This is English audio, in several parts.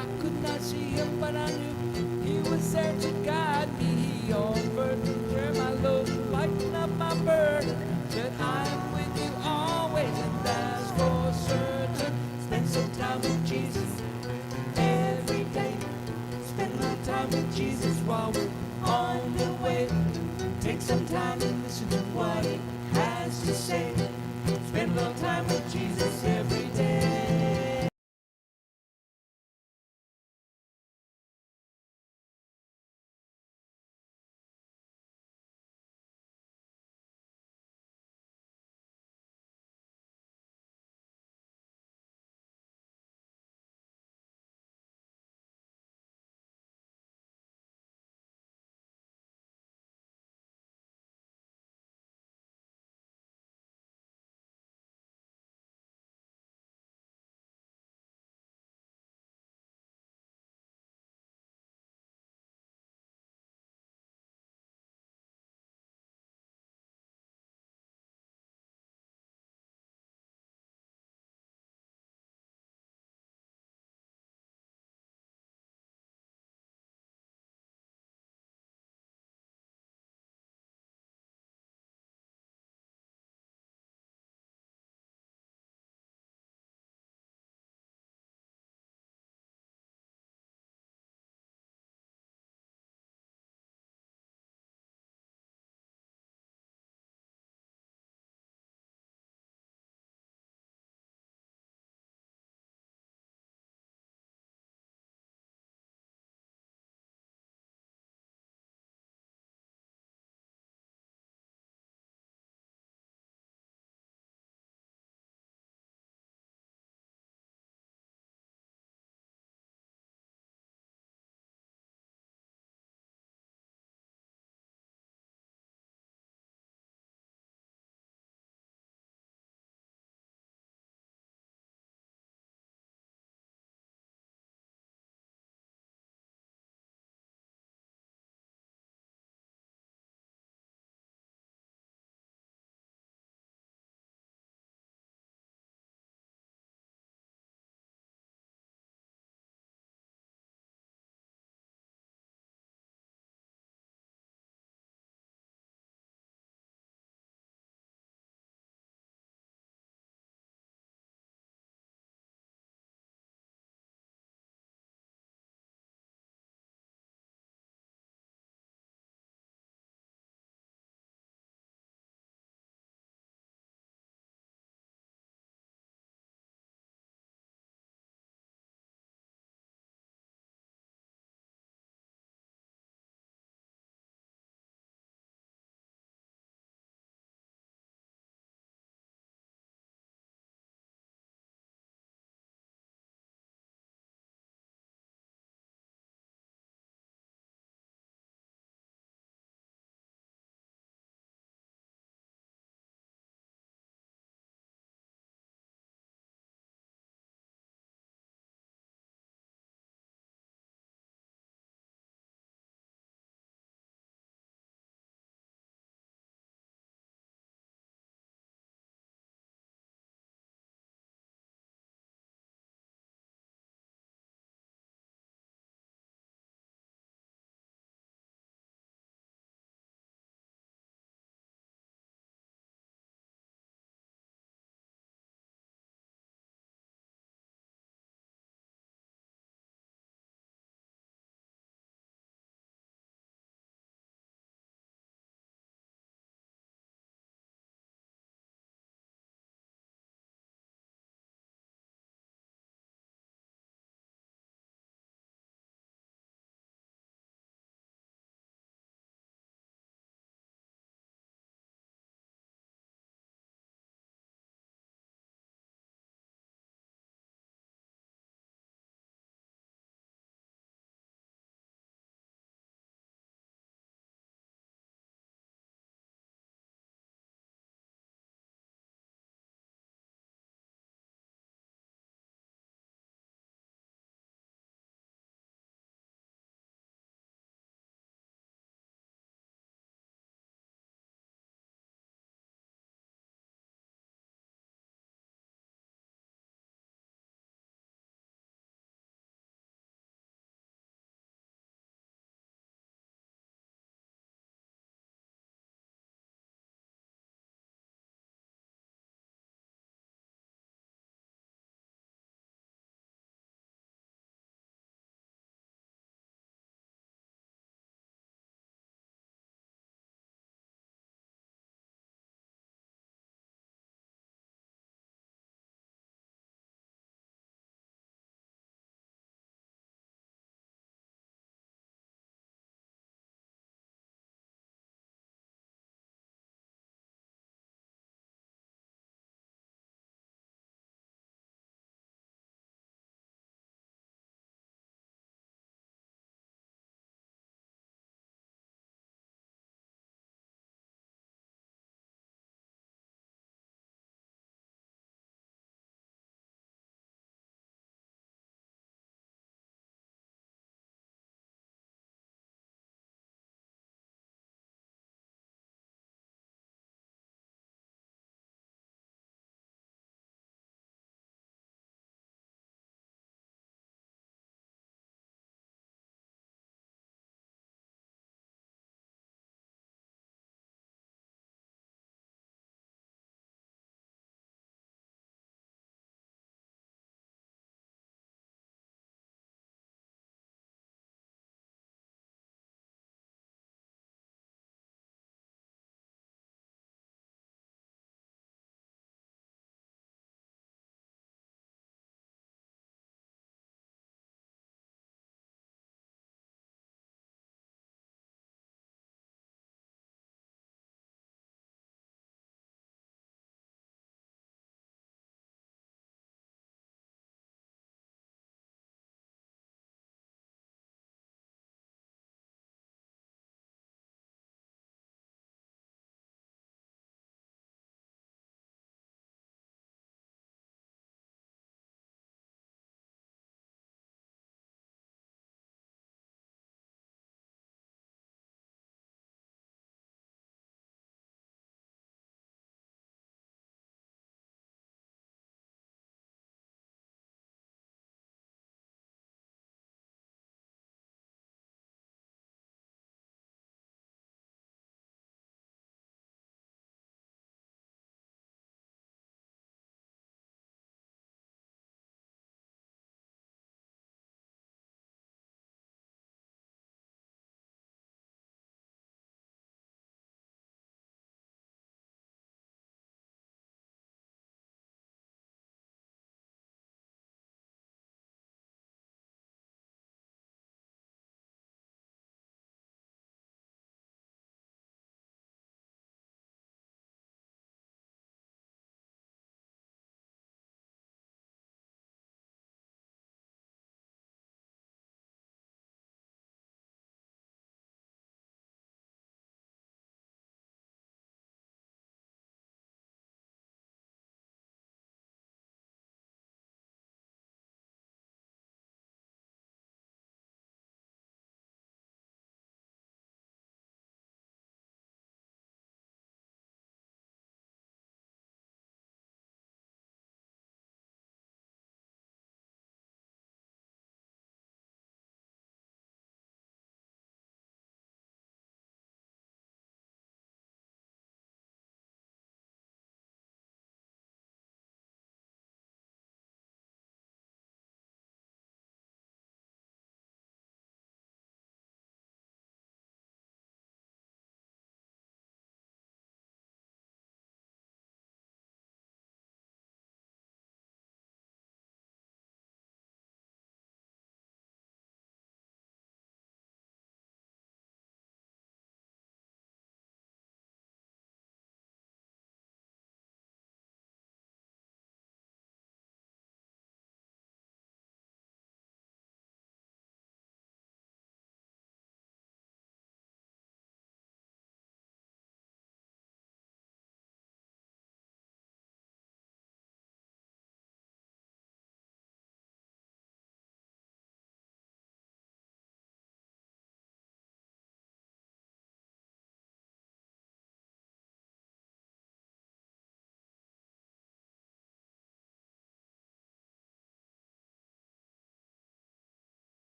I could not see him, but I knew he was there to guide me. He offered to share my load and lighten up my burden. Said, I'm with you always, and that's for certain. Spend some time with Jesus every day. Spend a little time with Jesus while we're on the way. Take some time and listen to what he has to say. Spend a little time with Jesus every day.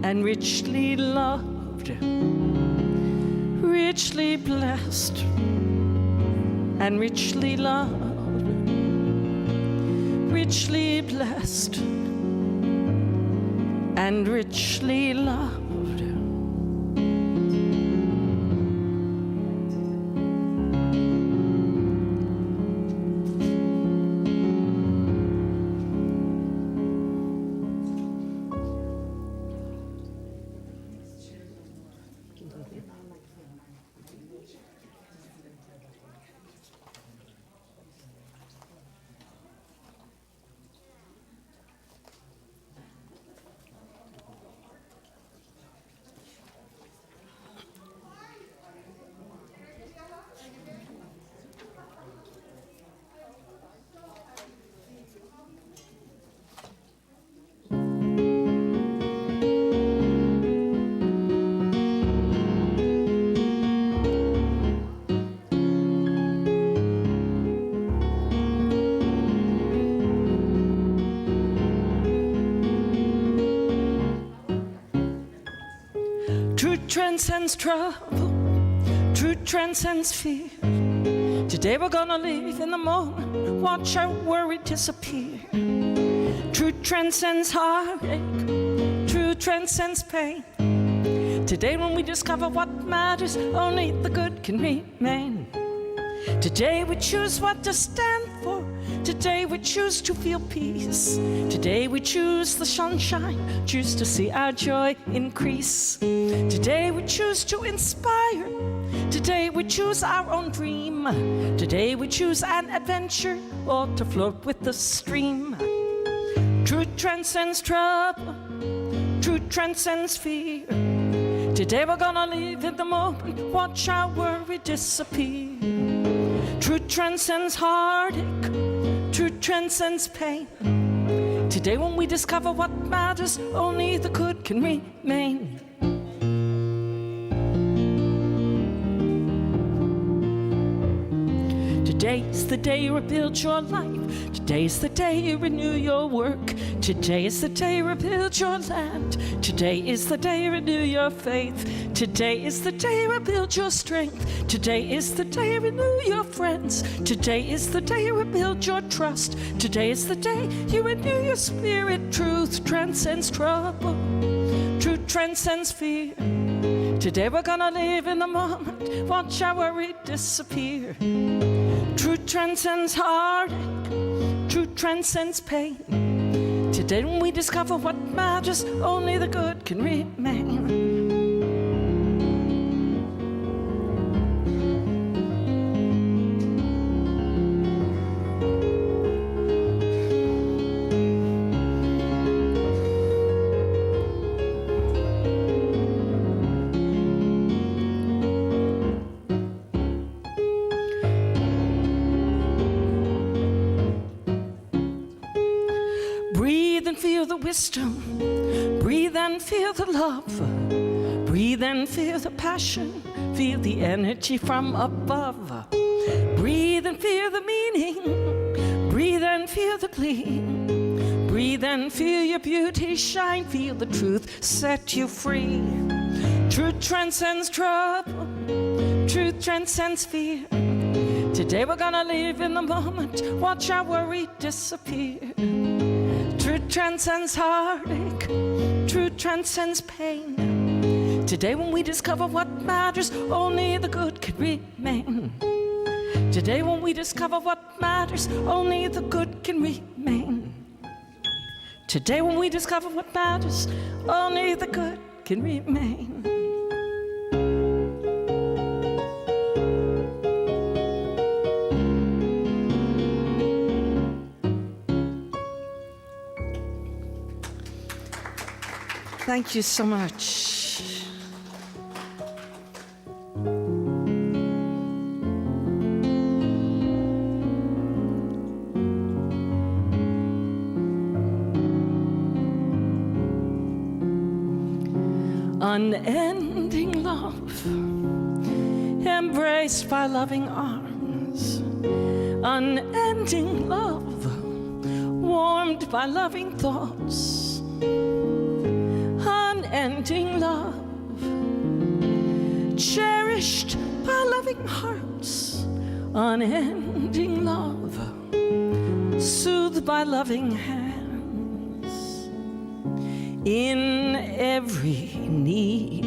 and richly loved, richly blessed, and richly loved, richly blessed, and richly loved. Truth transcends trouble, truth transcends fear. Today we're gonna live in the moment, watch our worry disappear. Truth transcends heartache, truth transcends pain. Today when we discover what matters, only the good can remain. Today we choose what to stand for. Today we choose to feel peace. Today we choose the sunshine, choose to see our joy increase. Today we choose to inspire. Today we choose our own dream. Today we choose an adventure or to float with the stream. Truth transcends trouble, truth transcends fear. Today we're gonna live in the moment, watch our worry disappear. Truth transcends heartache, truth transcends pain. Today when we discover what matters, only the good can remain. Today's the day you rebuild your life. Today's the day you renew your work. Today is the day you rebuild your land. Today is the day you renew your faith. Today is the day you rebuild your strength. Today is the day you renew your friends. Today is the day you rebuild your trust. Today is the day you renew your spirit. Truth transcends trouble. Truth transcends fear. Today we're gonna live in the moment, watch our worry disappear. Truth transcends heartache, truth transcends pain. Today when we discover what matters, only the good can remain. Breathe and feel the wisdom. Breathe and feel the love. Breathe and feel the passion. Feel the energy from above. Breathe and feel the meaning. Breathe and feel the gleam. Breathe and feel your beauty shine. Feel the truth set you free. Truth transcends trouble. Truth transcends fear. Today we're gonna live in the moment, watch our worry disappear. Truth transcends heartache, truth transcends pain. Today when we discover what matters, only the good can remain. Today when we discover what matters, only the good can remain. Today when we discover what matters, only the good can remain. Thank you so much. Unending love, embraced by loving arms. Unending love, warmed by loving thoughts. unending love, cherished by loving hearts, unending love, soothed by loving hands. In every need,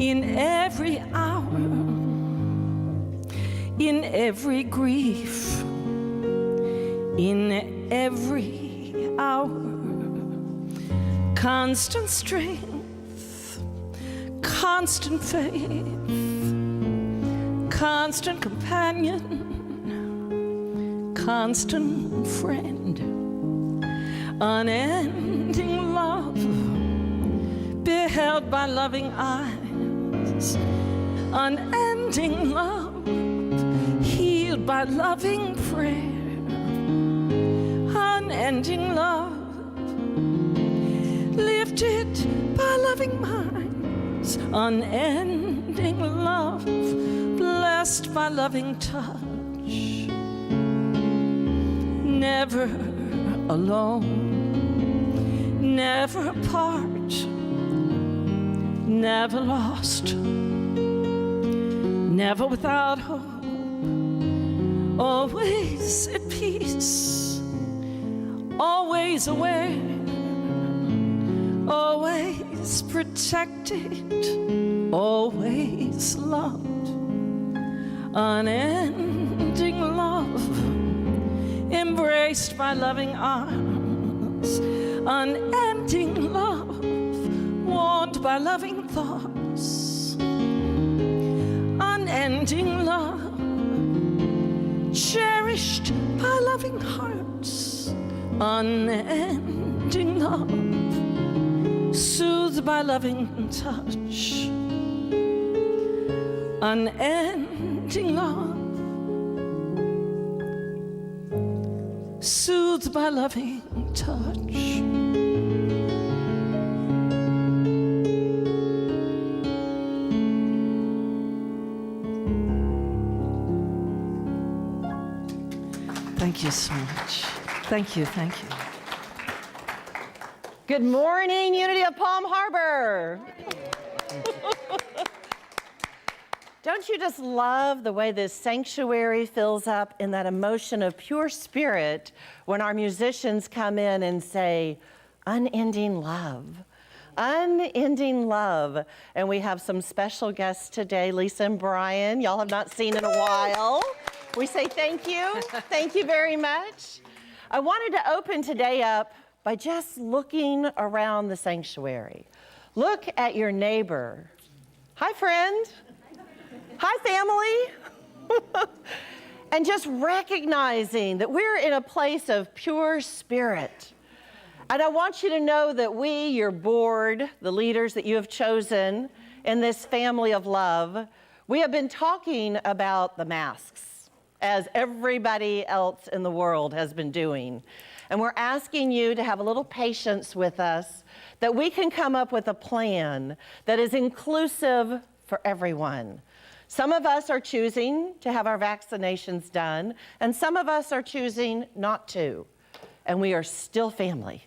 in every hour, in every grief, in every hour, constant strength, constant faith, constant companion, constant friend, unending love, beheld by loving eyes, unending love, healed by loving prayer, unending love, lifted by loving minds, unending love, blessed by loving touch, never alone, never apart, never lost, never without hope, always at peace, always aware, always protected, always loved, unending love, embraced by loving arms, unending love, warmed by loving thoughts, unending love, cherished by loving hearts, unending love, soothed by loving touch, unending love, soothed by loving touch. Thank you so much. Thank you, thank you. Good morning, Unity of Palm Harbor. Don't you just love the way this sanctuary fills up in that emotion of pure spirit when our musicians come in and say, unending love, unending love. And we have some special guests today, Lisa and Brian, y'all have not seen in a while. We say thank you very much. I wanted to open today up by just looking around the sanctuary. Look at your neighbor. Hi, friend. Hi, family. And just recognizing that we're in a place of pure spirit. And I want you to know that we, your board, the leaders that you have chosen in this family of love, we have been talking about the masks, as everybody else in the world has been doing. And we're asking you to have a little patience with us, that we can come up with a plan that is inclusive for everyone. Some of us are choosing to have our vaccinations done, and some of us are choosing not to. And we are still family.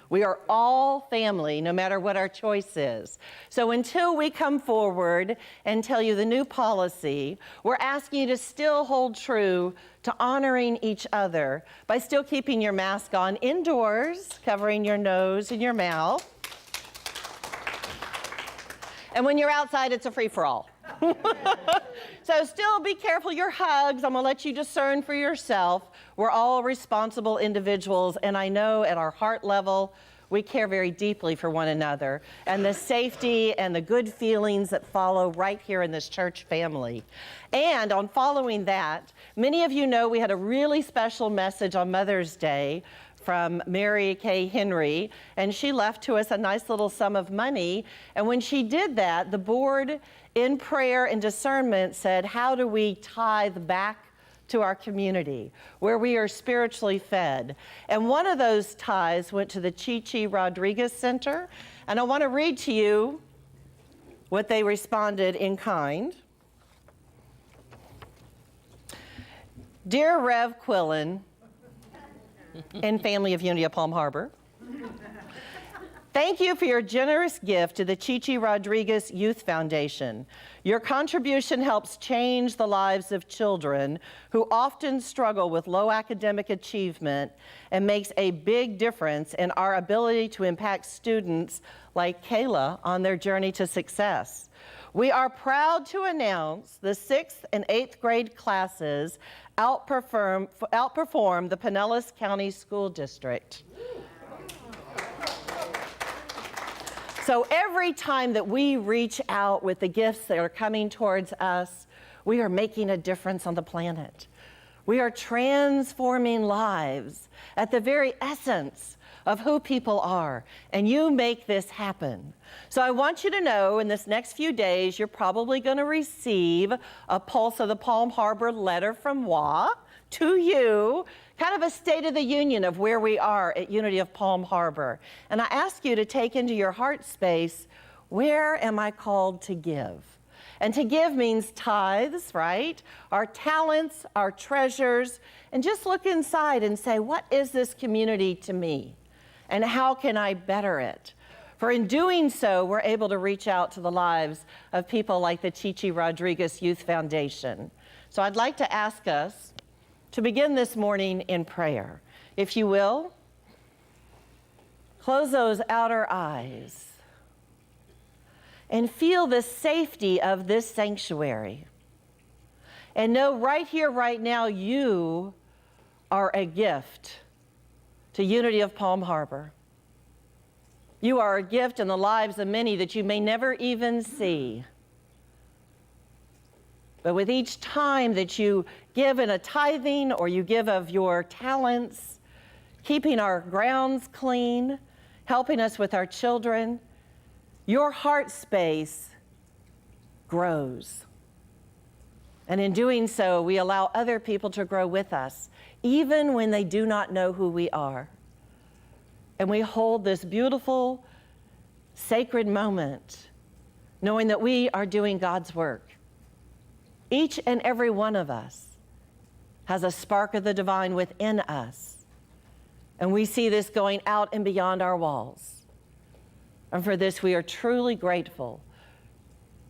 We are all family, no matter what our choice is. So until we come forward and tell you the new policy, we're asking you to still hold true to honoring each other by still keeping your mask on indoors, covering your nose and your mouth. And when you're outside, it's a free-for-all. So still be careful your hugs. I'm gonna let you discern for yourself. We're all responsible individuals, and I know at our heart level, we care very deeply for one another and the safety and the good feelings that follow right here in this church family. And on following that, many of you know we had a really special message on Mother's Day from Mary Kay Henry, and she left to us a nice little sum of money. And when she did that, the board in prayer and discernment said, how do we tithe back to our community where we are spiritually fed? And one of those tithes went to the Chi Rodriguez Center. And I want to read to you what they responded in kind. Dear Rev Quillan and family of Unity of Palm Harbor, Thank you for your generous gift to the Chichi Rodriguez Youth Foundation. Your contribution helps change the lives of children who often struggle with low academic achievement and makes a big difference in our ability to impact students like Kayla on their journey to success. We are proud to announce the 6th and 8th grade classes outperform the Pinellas County School District. So every time that we reach out with the gifts that are coming towards us, we are making a difference on the planet. We are transforming lives at the very essence of who people are, and you make this happen. So I want you to know in this next few days, you're probably going to receive a Pulse of the Palm Harbor letter from WA to you, kind of a state of the union of where we are at Unity of Palm Harbor. And I ask you to take into your heart space, where am I called to give? And to give means tithes, right? Our talents, our treasures, and just look inside and say, what is this community to me? And how can I better it? For in doing so, we're able to reach out to the lives of people like the Chichi Rodriguez Youth Foundation. So I'd like to ask us to begin this morning in prayer. If you will, close those outer eyes and feel the safety of this sanctuary. And know right here, right now, you are a gift to Unity of Palm Harbor. You are a gift in the lives of many that you may never even see. But with each time that you give in a tithing or you give of your talents, keeping our grounds clean, helping us with our children, your heart space grows. And in doing so, we allow other people to grow with us, even when they do not know who we are. And we hold this beautiful, sacred moment, knowing that we are doing God's work. Each and every one of us has a spark of the divine within us. And we see this going out and beyond our walls. And for this, we are truly grateful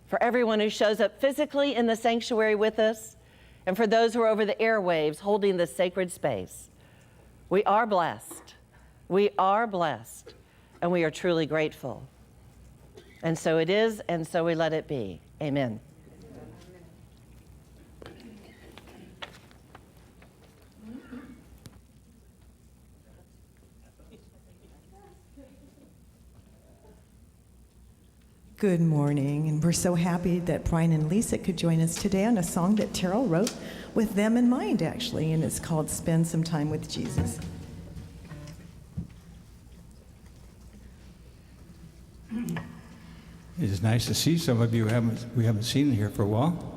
for everyone who shows up physically in the sanctuary with us, and for those who are over the airwaves holding this sacred space. We are blessed. We are blessed, and we are truly grateful. And so it is, and so we let it be. Amen. Good morning, and we're so happy that Brian and Lisa could join us today on a song that Terrell wrote with them in mind, actually, and it's called Spend Some Time with Jesus. It is nice to see some of you we haven't seen here for a while.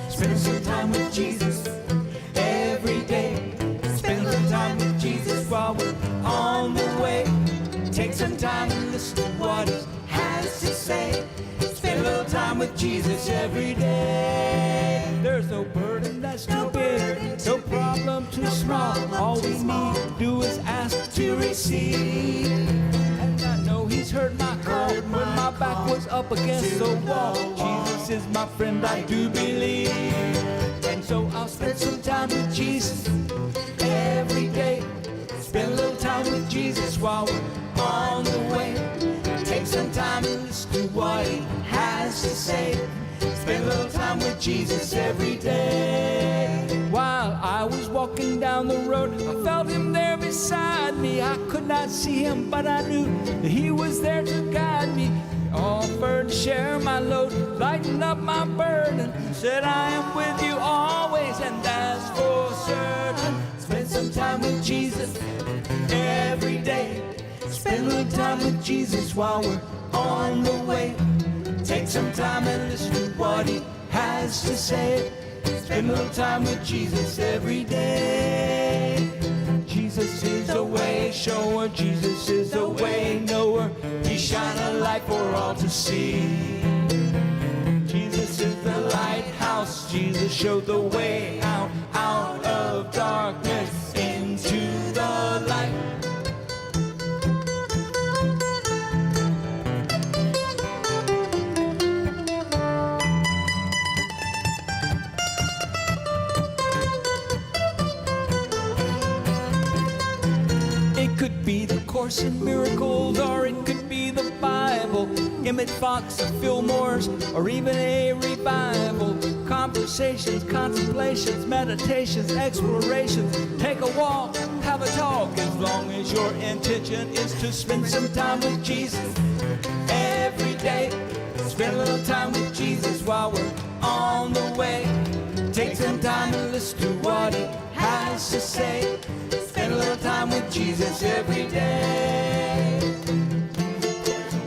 Spend some time with Jesus every day. Spend some time with Jesus while we're on the way. Take some time and listen to what he has to say. Spend a little time with Jesus every day. There's no burden that's too big, no problem too small. All we need to do is ask to receive. And I know he's heard my call when my back was up against the wall. Jesus is my friend, I do believe. And so I'll spend some time with Jesus every day. Spend a little time with Jesus while we're on the way. Take some time and listen to what he has to say. Spend a little time with Jesus every day. While I was walking down the road, I felt him there beside me. I could not see him, but I knew that he was there to guide me. He offered to share my load, lighten up my burden. Said, I am with you always, and that's for certain. Spend some time with Jesus every day. Spend a little time with Jesus while we're on the way. Take some time and listen to what he has to say. Spend a little time with Jesus every day. Jesus is the way shower, Jesus is the way knower. He shine a light for all to see. Jesus is the lighthouse, Jesus showed the way out, out of darkness into the light. It could be the Course in Miracles, or it could be the Bible, Emmett Fox or Fillmore's, or even a revival. Conversations, contemplations, meditations, explorations. Take a walk, have a talk, as long as your intention is to spend some time with Jesus every day. Spend a little time with Jesus while we're on the way. Take some time and listen to what he has to say. Spend a little time with Jesus every day.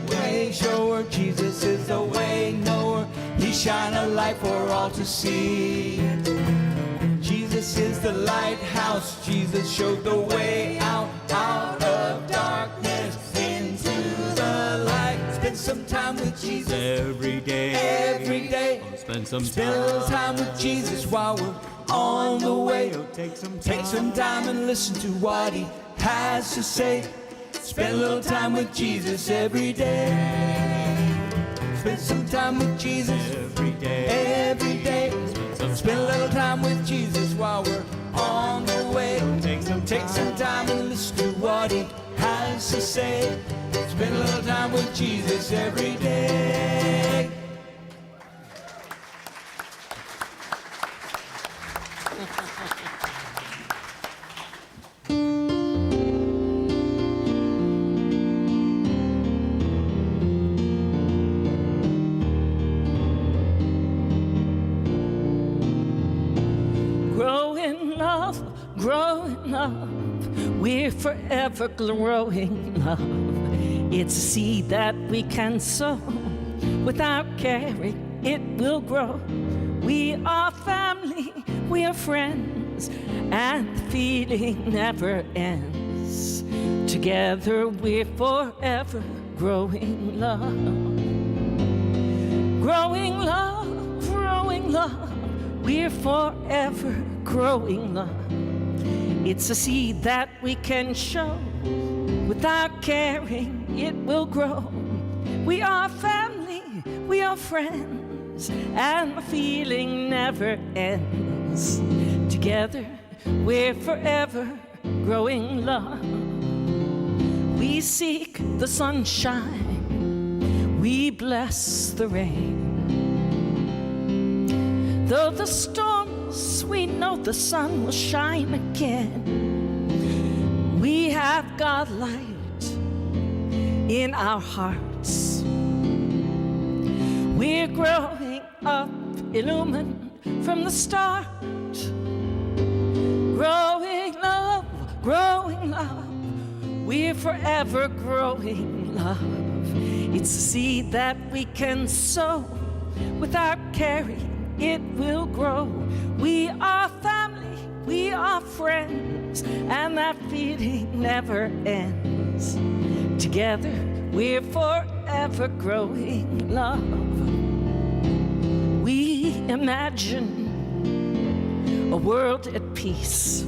Way shower, Jesus is the way knower. He shine a light for all to see. Jesus is the lighthouse, Jesus showed the way out, out of darkness into the light. Spend some time with Jesus Every day. every day. Spend some Spend a little time with Jesus while we're on the way. Take some Take some time and listen to what he has to say. Spend a little time with Jesus every day. Spend some time with Jesus every day. every day. Spend a little time with Jesus while we're on the way. Take some time and listen to what he has to say. Spend a little time with Jesus every day. Growing up, we're forever growing up. It's a seed that we can sow. Without caring, it will grow. We are family, we are friends, and the feeling never ends. Together we're forever growing love. Growing love, growing love. We're forever growing love. It's a seed that we can show. Without caring, it will grow. We are family, we are friends, and the feeling never ends. Together, we're forever growing love. We seek the sunshine, we bless the rain. Though the storms, we know the sun will shine again. We have God light in our hearts. We're growing up, illumined from the start. Growing love, growing love. We're forever growing love. It's a seed that we can sow. Without caring, it will grow. We are family, we are friends, and that feeling never ends. Together, we're forever growing love. We imagine a world at peace,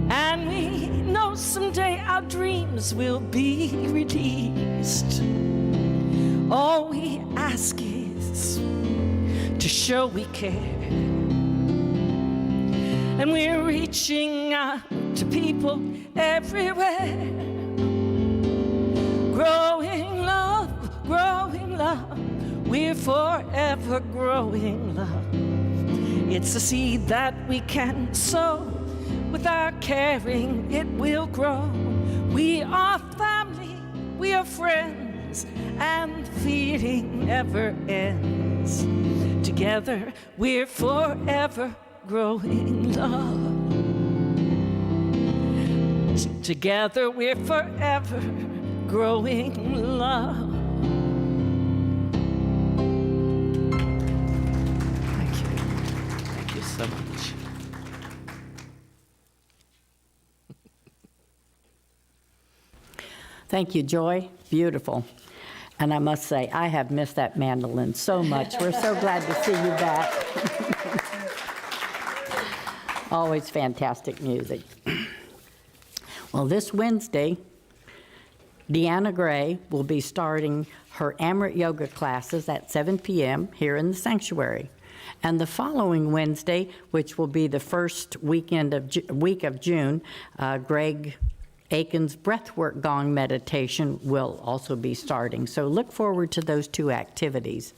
and we know someday our dreams will be released. All we ask is to show we care, and we're reaching out to people everywhere. Growing love, growing love. We're forever growing love. It's a seed that we can sow. Without caring, it will grow. We are family, we are friends, and the feeling never ends. Together, we're forever growing love. Together, we're forever growing love. Thank you. Thank you, Joy. Beautiful. And I must say, I have missed that mandolin so much. We're so glad to see you back. Always fantastic music. Well, this Wednesday, Deanna Gray will be starting her Amrit Yoga classes at 7 p.m. here in the sanctuary. And the following Wednesday, which will be the first week of June, Greg Aiken's breathwork gong meditation will also be starting. So look forward to those two activities.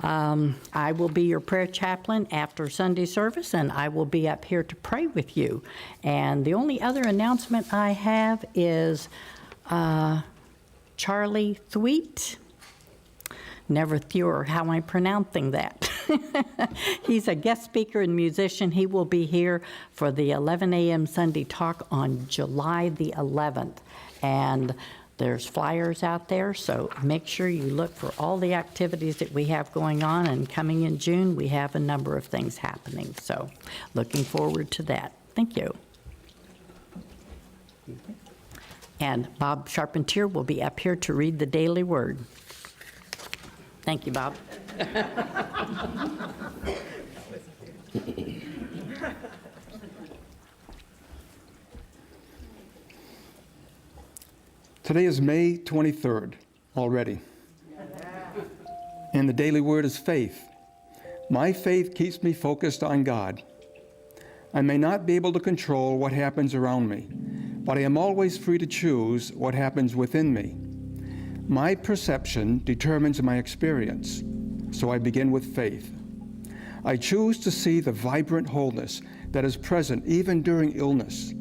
I will be your prayer chaplain after Sunday service, and I will be up here to pray with you. And the only other announcement I have is Charlie Thweet. Never sure how I'm pronouncing that. He's a guest speaker and musician. He will be here for the 11 a.m. Sunday talk on July the 11th. And there's flyers out there, so make sure you look for all the activities that we have going on. And coming in June, we have a number of things happening. So looking forward to that. Thank you. And Bob Charpentier will be up here to read the daily word. Thank you, Bob. Today is May 23rd already. And the daily word is faith. My faith keeps me focused on God. I may not be able to control what happens around me, but I am always free to choose what happens within me. My perception determines my experience, so I begin with faith. I choose to see the vibrant wholeness that is present even during illness.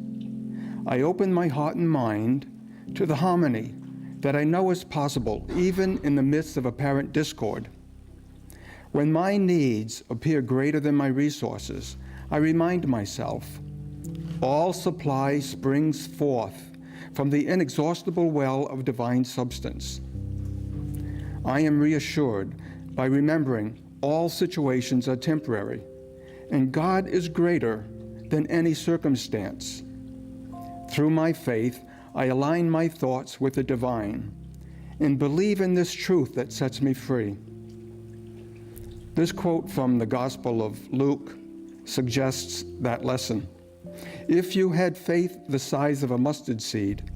I open my heart and mind to the harmony that I know is possible even in the midst of apparent discord. When my needs appear greater than my resources, I remind myself, all supply springs forth from the inexhaustible well of divine substance. I am reassured by remembering all situations are temporary, and God is greater than any circumstance. Through my faith, I align my thoughts with the divine and believe in this truth that sets me free. This quote from the Gospel of Luke suggests that lesson. If you had faith the size of a mustard seed,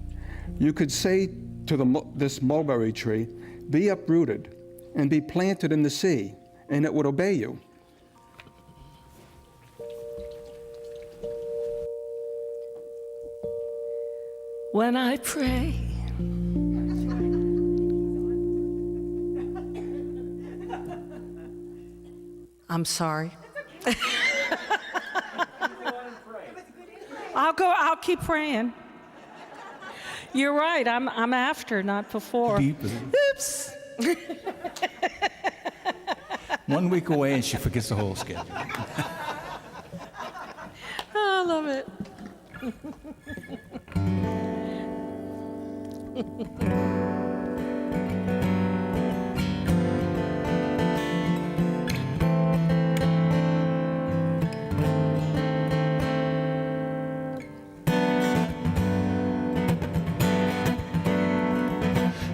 you could say to this mulberry tree, be uprooted and be planted in the sea, and it would obey you. When I pray, I'm sorry. I'll keep praying. You're right, I'm after, not before. Deeper. Oops. 1 week away and she forgets the whole schedule. I love it.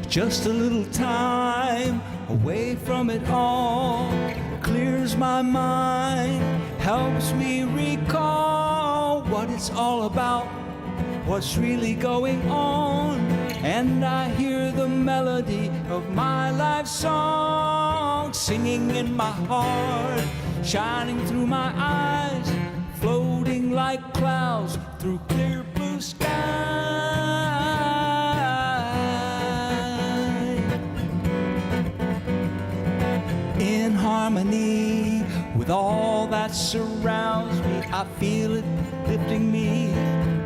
Just a little time away from it all clears my mind, helps me recall what it's all about, what's really going on. And I hear the melody of my life song singing in my heart, shining through my eyes, floating like clouds through clear blue skies. In harmony with all that surrounds me, I feel it lifting me,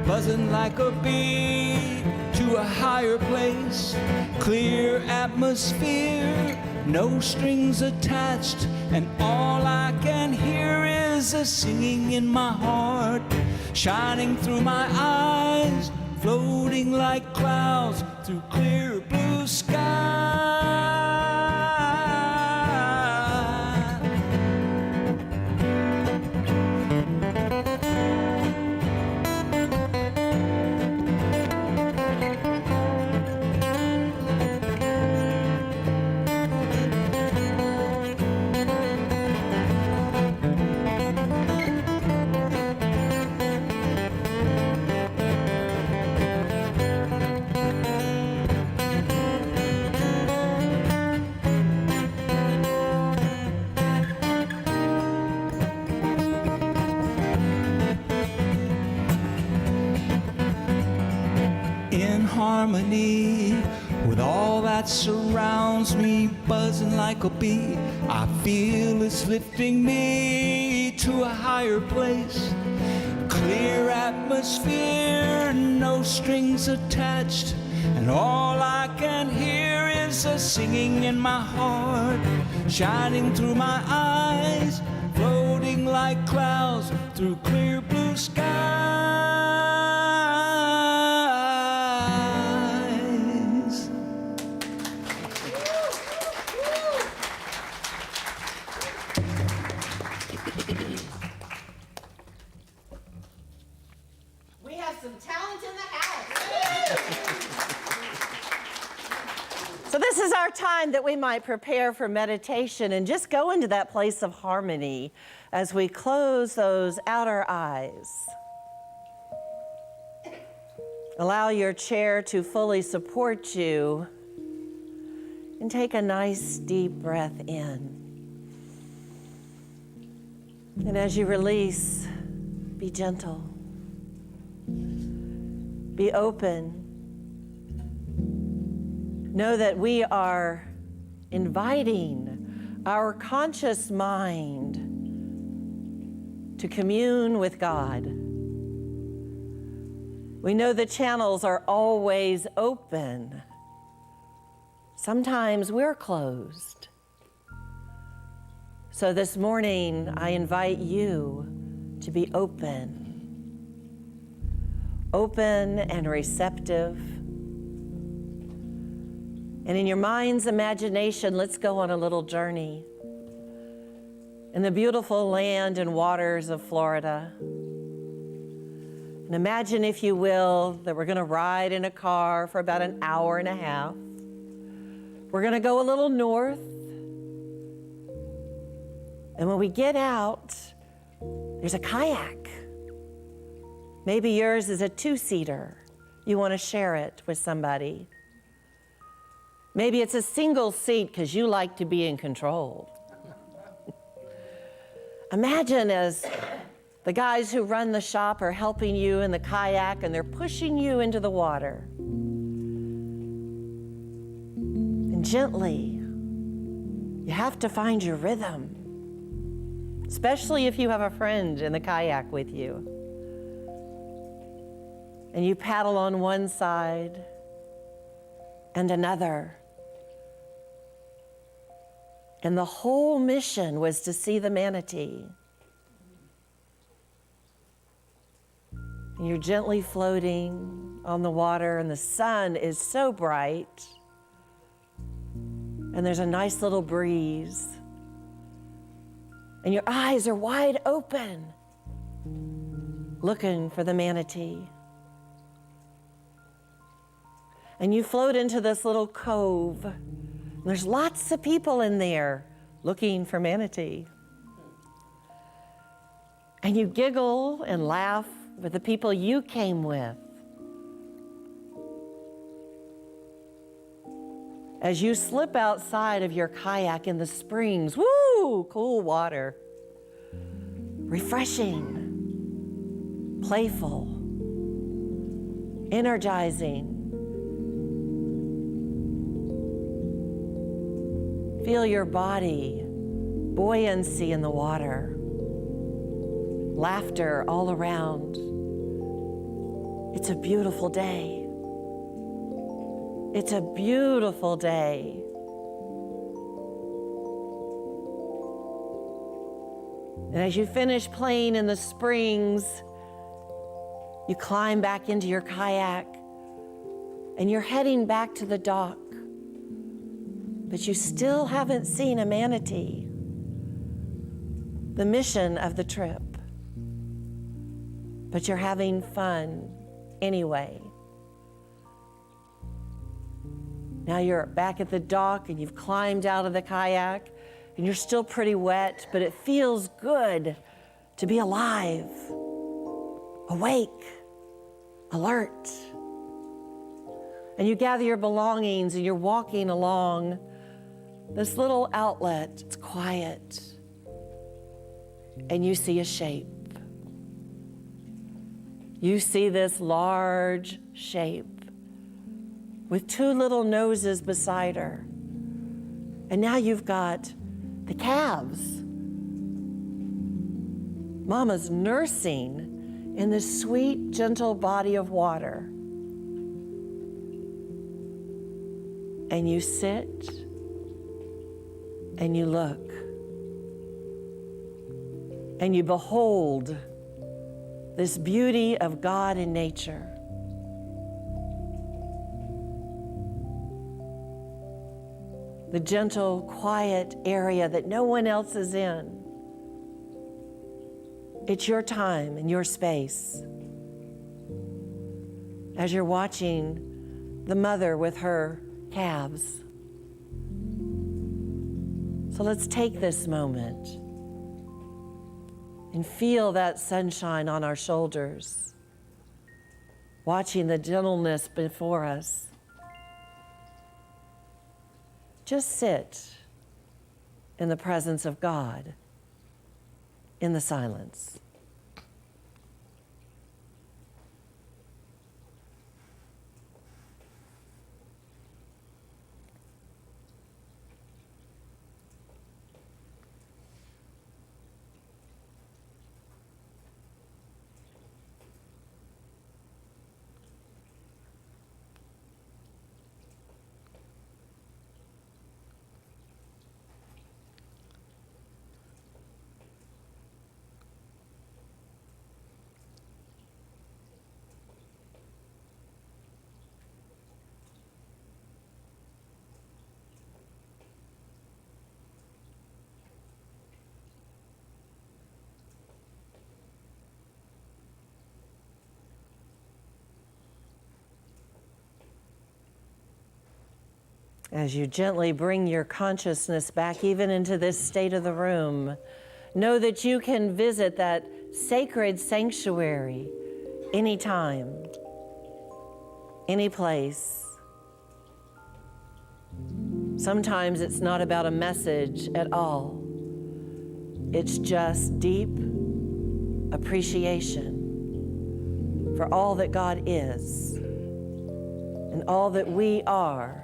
buzzing like a bee to a higher place, clear atmosphere, no strings attached, and all I can hear is a singing in my heart, shining through my eyes, floating like clouds through clear blue skies. harmony with all that surrounds me, buzzing like a bee. I feel it's lifting me to a higher place. Clear atmosphere, no strings attached, and all I can hear is a singing in my heart, shining through my eyes, floating like clouds through clear blue skies. We have some talent in the house. So this is our time that we might prepare for meditation and just go into that place of harmony as we close those outer eyes. Allow your chair to fully support you and take a nice deep breath in. And as you release, be gentle. Be open. Know that we are inviting our conscious mind to commune with God. We know the channels are always open. Sometimes we're closed. So this morning, I invite you to be open. Open and receptive. And in your mind's imagination, let's go on a little journey in the beautiful land and waters of Florida. And imagine, if you will, that we're going to ride in a car for about an hour and a half. We're going to go a little north. And when we get out, there's a kayak. Maybe yours is a two-seater. You want to share it with somebody. Maybe it's a single seat because you like to be in control. Imagine as the guys who run the shop are helping you in the kayak and they're pushing you into the water. And gently, you have to find your rhythm, especially if you have a friend in the kayak with you. And you paddle on one side and another. And the whole mission was to see the manatee. And you're gently floating on the water, and the sun is so bright. And there's a nice little breeze. And your eyes are wide open, looking for the manatee. And you float into this little cove. And there's lots of people in there looking for manatee. And you giggle and laugh with the people you came with. As you slip outside of your kayak in the springs, woo, cool water. Refreshing, playful, energizing. Feel your body, buoyancy in the water, laughter all around. It's a beautiful day. It's a beautiful day. And as you finish playing in the springs, you climb back into your kayak and you're heading back to the dock. But you still haven't seen a manatee. The mission of the trip. But you're having fun anyway. Now you're back at the dock and you've climbed out of the kayak and you're still pretty wet, but it feels good to be alive, awake, alert. And you gather your belongings and you're walking along this little outlet. It's quiet. And you see a shape. You see this large shape with two little noses beside her. And now you've got the calves. Mama's nursing in this sweet, gentle body of water. And you sit and you look and you behold this beauty of God in nature. The gentle, quiet area that no one else is in. It's your time and your space. As you're watching the mother with her calves. So let's take this moment and feel that sunshine on our shoulders, watching the gentleness before us. Just sit in the presence of God in the silence. As you gently bring your consciousness back even into this state of the room, know that you can visit that sacred sanctuary anytime, any place. Sometimes it's not about a message at all. It's just deep appreciation for all that God is and all that we are,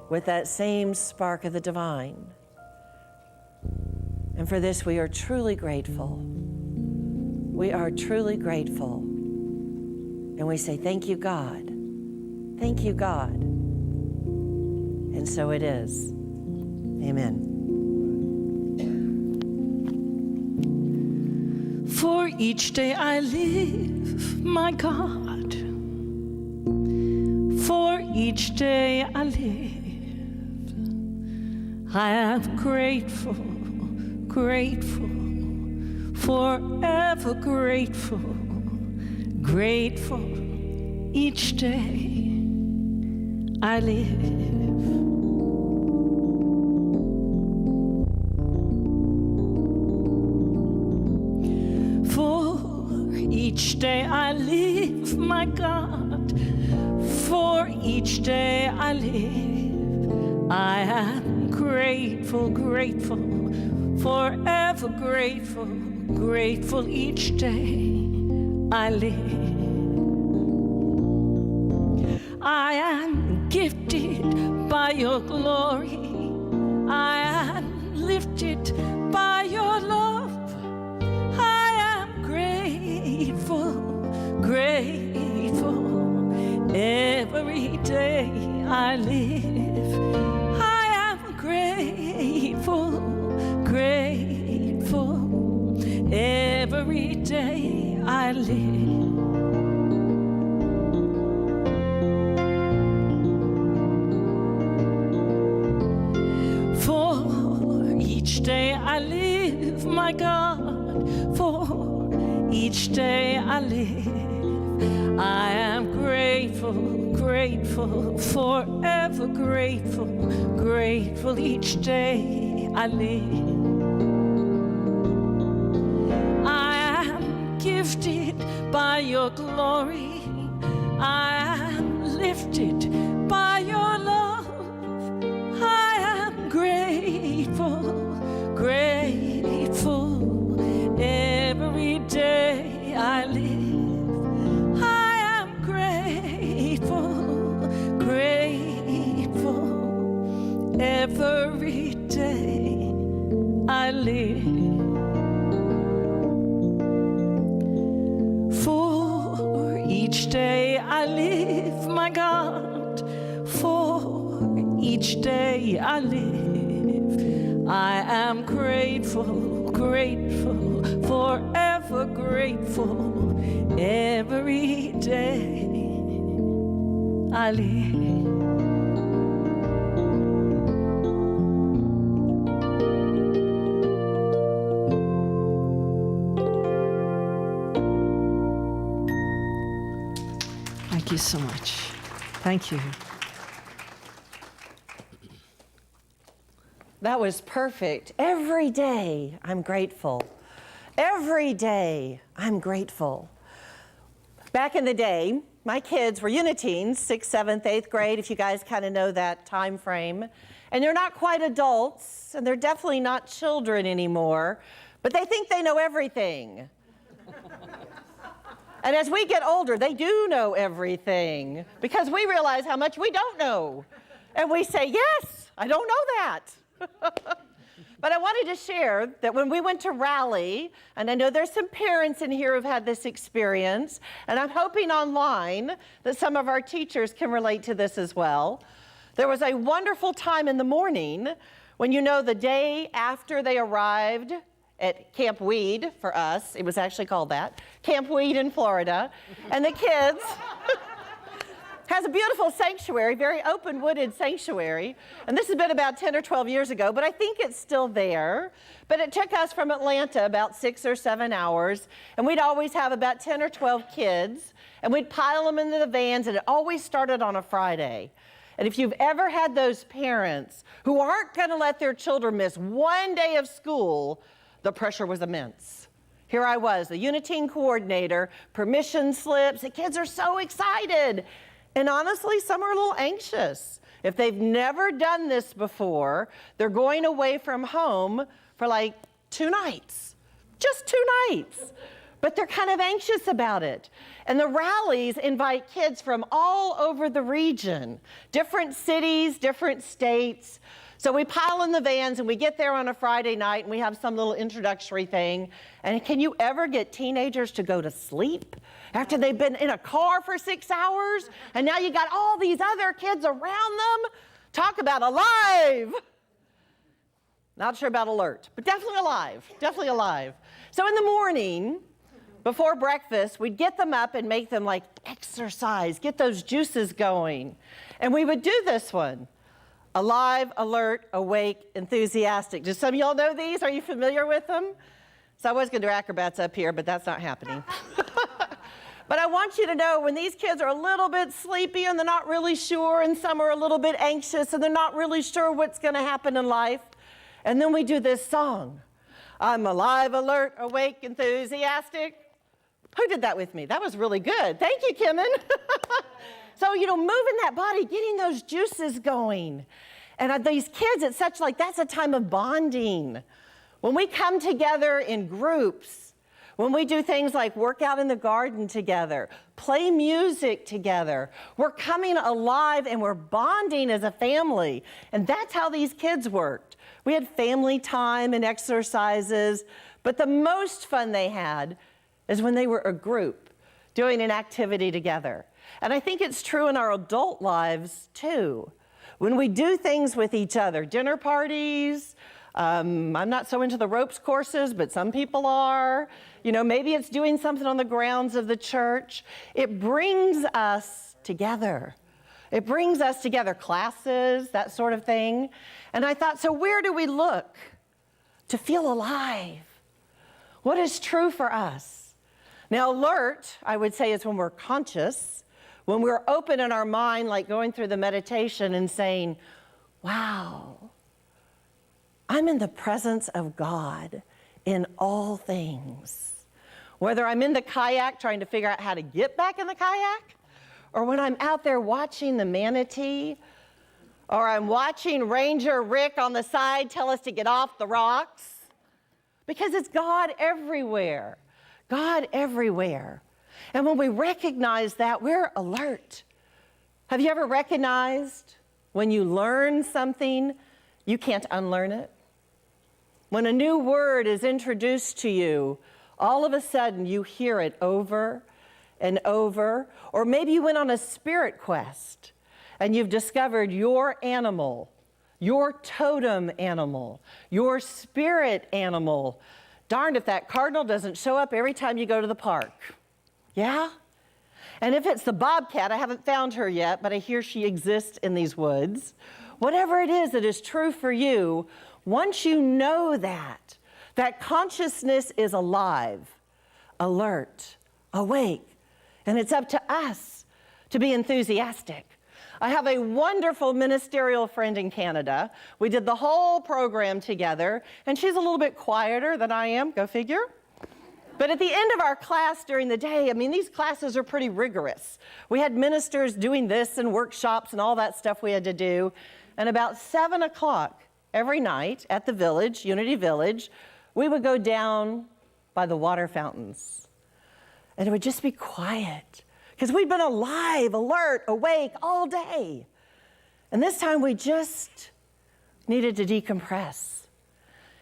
with that same spark of the divine. And for this, we are truly grateful. We are truly grateful. And we say, thank you, God. Thank you, God. And so it is. Amen. For each day I live, my God. For each day I live, I am grateful, grateful, forever grateful, grateful each day I live. For each day I live, my God, for each day I live, I am grateful, grateful, forever grateful, grateful each day I live. I am gifted by your glory. I am lifted by your love. I am grateful, grateful. Every day I live, I am grateful, grateful. Every day I live. For each day I live, my God, for each day I live, I am grateful, grateful, forever grateful, grateful each day I live. I am gifted by your glory. I am lifted by your love. I am grateful, grateful. Every day I live, I am grateful, I live. For each day I live, my God, for each day I live, I am grateful, grateful, forever grateful, every day I live. Thank you so much. Thank you. That was perfect. Every day, I'm grateful. Every day, I'm grateful. Back in the day, my kids were uniteens, 6th, 7th, 8th grade, if you guys kind of know that time frame. And they're not quite adults, and they're definitely not children anymore, but they think they know everything. And as we get older, they do know everything because we realize how much we don't know. And we say, yes, I don't know that. But I wanted to share that when we went to Rally, and I know there's some parents in here who've had this experience, and I'm hoping online that some of our teachers can relate to this as well. There was a wonderful time in the morning when, you know, the day after they arrived at Camp Weed, for us, it was actually called that, Camp Weed in Florida, and the kids has a beautiful sanctuary, very open wooded sanctuary, and this has been about 10 or 12 years ago, but I think it's still there. But it took us from Atlanta about 6 or 7 hours, and we'd always have about 10 or 12 kids, and we'd pile them into the vans, and it always started on a Friday. And if you've ever had those parents who aren't gonna let their children miss one day of school, the pressure was immense. Here I was, the Uniteam coordinator, permission slips, the kids are so excited. And honestly, some are a little anxious. If they've never done this before, they're going away from home for like 2 nights, just 2 nights. But they're kind of anxious about it. And the rallies invite kids from all over the region, different cities, different states. So we pile in the vans and we get there on a Friday night and we have some little introductory thing. And can you ever get teenagers to go to sleep after they've been in a car for 6 hours? And now you got all these other kids around them. Talk about alive. Not sure about alert, but definitely alive, definitely alive. So in the morning, before breakfast, we'd get them up and make them like exercise, get those juices going. And we would do this one. Alive, alert, awake, enthusiastic. Do some of y'all know these? Are you familiar with them? So I was gonna do acrobats up here, but that's not happening. But I want you to know when these kids are a little bit sleepy and they're not really sure, and some are a little bit anxious and they're not really sure what's gonna happen in life, and then we do this song. I'm alive, alert, awake, enthusiastic. Who did that with me? That was really good. Thank you, Kimmin. So, you know, moving that body, getting those juices going. And these kids, it's such like, that's a time of bonding. When we come together in groups, when we do things like work out in the garden together, play music together, we're coming alive and we're bonding as a family. And that's how these kids worked. We had family time and exercises, but the most fun they had is when they were a group doing an activity together. And I think it's true in our adult lives too. When we do things with each other, dinner parties, I'm not so into the ropes courses, but some people are. You know, maybe it's doing something on the grounds of the church. It brings us together. It brings us together, classes, that sort of thing. And I thought, so where do we look to feel alive? What is true for us? Now, alert, I would say, is when we're conscious, when we're open in our mind, like going through the meditation and saying, wow, I'm in the presence of God in all things. Whether I'm in the kayak trying to figure out how to get back in the kayak, or when I'm out there watching the manatee, or I'm watching Ranger Rick on the side tell us to get off the rocks, because it's God everywhere. God everywhere. And when we recognize that, we're alert. Have you ever recognized when you learn something, you can't unlearn it? When a new word is introduced to you, all of a sudden you hear it over and over. Or maybe you went on a spirit quest and you've discovered your animal, your totem animal, your spirit animal. Darned if that cardinal doesn't show up every time you go to the park. Yeah? And if it's the bobcat, I haven't found her yet, but I hear she exists in these woods. Whatever it is that is true for you, once you know that consciousness is alive, alert, awake, and it's up to us to be enthusiastic. I have a wonderful ministerial friend in Canada. We did the whole program together, and she's a little bit quieter than I am, go figure. But at the end of our class during the day, I mean, these classes are pretty rigorous. We had ministers doing this and workshops and all that stuff we had to do. And about 7 o'clock every night at the village, Unity Village, we would go down by the water fountains. And it would just be quiet, because we'd been alive, alert, awake all day. And this time we just needed to decompress